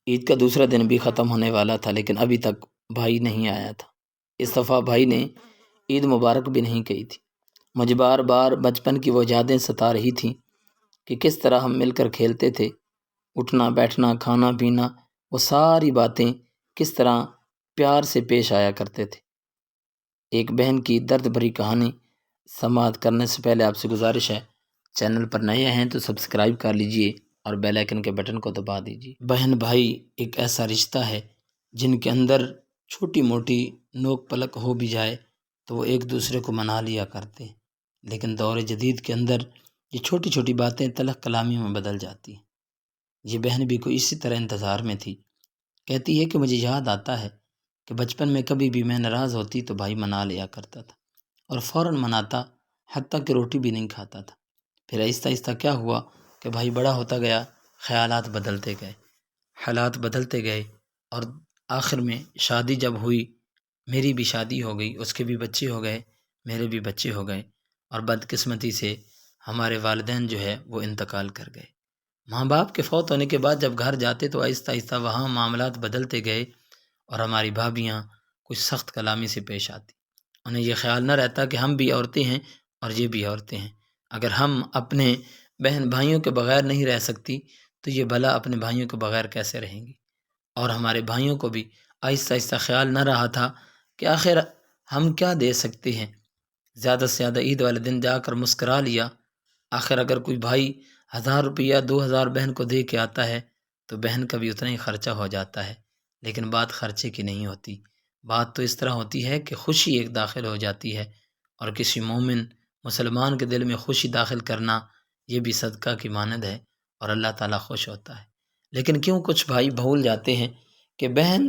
عید کا دوسرا دن بھی ختم ہونے والا تھا لیکن ابھی تک بھائی نہیں آیا تھا۔ اس دفعہ بھائی نے عید مبارک بھی نہیں کہی تھی۔ مجھے بار بار بچپن کی وہ یادیں ستا رہی تھیں کہ کس طرح ہم مل کر کھیلتے تھے، اٹھنا بیٹھنا کھانا پینا، وہ ساری باتیں کس طرح پیار سے پیش آیا کرتے تھے۔ ایک بہن کی درد بھری کہانی سماعت کرنے سے پہلے آپ سے گزارش ہے، چینل پر نئے ہیں تو سبسکرائب کر لیجئے اور بیل آئیکن کے بٹن کو دبا دیجئے۔ بہن بھائی ایک ایسا رشتہ ہے جن کے اندر چھوٹی موٹی نوک پلک ہو بھی جائے تو وہ ایک دوسرے کو منا لیا کرتے ہیں، لیکن دور جدید کے اندر یہ چھوٹی چھوٹی باتیں تلخ کلامی میں بدل جاتی ہیں۔ یہ بہن بھی کوئی اسی طرح انتظار میں تھی۔ کہتی ہے کہ مجھے یاد آتا ہے کہ بچپن میں کبھی بھی میں ناراض ہوتی تو بھائی منا لیا کرتا تھا اور فوراً مناتا، حتیٰ کہ روٹی بھی نہیں کھاتا تھا۔ پھر آہستہ آہستہ کیا ہوا کہ بھائی بڑا ہوتا گیا، خیالات بدلتے گئے، حالات بدلتے گئے، اور آخر میں شادی جب ہوئی، میری بھی شادی ہو گئی، اس کے بھی بچے ہو گئے، میرے بھی بچے ہو گئے، اور بدقسمتی سے ہمارے والدین جو ہے وہ انتقال کر گئے۔ ماں باپ کے فوت ہونے کے بعد جب گھر جاتے تو آہستہ آہستہ وہاں معاملات بدلتے گئے اور ہماری بھابیاں کچھ سخت کلامی سے پیش آتی۔ انہیں یہ خیال نہ رہتا کہ ہم بھی عورتیں ہیں اور یہ بھی عورتیں ہیں، اگر ہم اپنے بہن بھائیوں کے بغیر نہیں رہ سکتی تو یہ بھلا اپنے بھائیوں کے بغیر کیسے رہیں گی۔ اور ہمارے بھائیوں کو بھی آہستہ آہستہ خیال نہ رہا تھا کہ آخر ہم کیا دے سکتے ہیں، زیادہ سے زیادہ عید والے دن جا کر مسکرا لیا۔ آخر اگر کوئی بھائی 1000 روپیہ 2000 بہن کو دے کے آتا ہے تو بہن کا بھی اتنا ہی خرچہ ہو جاتا ہے، لیکن بات خرچے کی نہیں ہوتی، بات تو اس طرح ہوتی ہے کہ خوشی ایک داخل ہو جاتی ہے، اور کسی مومن مسلمان کے دل میں خوشی داخل کرنا یہ بھی صدقہ کی مانند ہے اور اللہ تعالیٰ خوش ہوتا ہے۔ لیکن کیوں کچھ بھائی بھول جاتے ہیں کہ بہن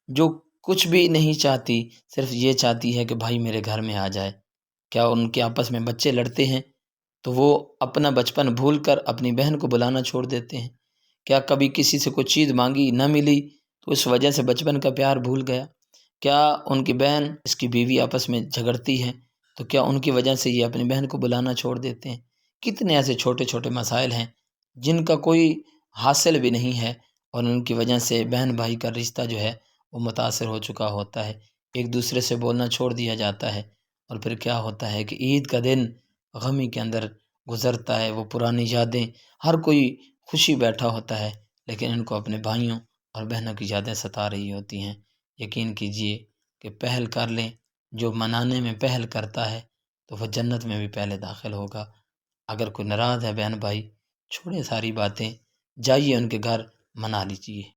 جو کچھ بھی نہیں چاہتی، صرف یہ چاہتی ہے کہ بھائی میرے گھر میں آ جائے۔ کیا ان کے آپس میں بچے لڑتے ہیں تو وہ اپنا بچپن بھول کر اپنی بہن کو بلانا چھوڑ دیتے ہیں؟ کیا کبھی کسی سے کوئی چیز مانگی نہ ملی تو اس وجہ سے بچپن کا پیار بھول گیا؟ کیا ان کی بہن اس کی بیوی آپس میں جھگڑتی ہے تو کیا ان کی وجہ سے یہ اپنی بہن کو بلانا چھوڑ دیتے ہیں؟ کتنے ایسے چھوٹے چھوٹے مسائل ہیں جن کا کوئی حاصل بھی نہیں ہے اور ان کی وجہ سے بہن بھائی کا رشتہ جو ہے وہ متاثر ہو چکا ہوتا ہے، ایک دوسرے سے بولنا چھوڑ دیا جاتا ہے، اور پھر کیا ہوتا ہے کہ عید کا دن غمی کے اندر گزرتا ہے، وہ پرانی یادیں، ہر کوئی خوشی بیٹھا ہوتا ہے لیکن ان کو اپنے بھائیوں اور بہنوں کی یادیں ستا رہی ہوتی ہیں۔ یقین کیجئے کہ پہل کر لیں، جو منانے میں پہل کرتا ہے تو وہ جنت میں بھی پہلے داخل ہوگا۔ اگر کوئی ناراض ہے بہن بھائی، چھوڑے ساری باتیں، جائیے ان کے گھر، منا لیجیے۔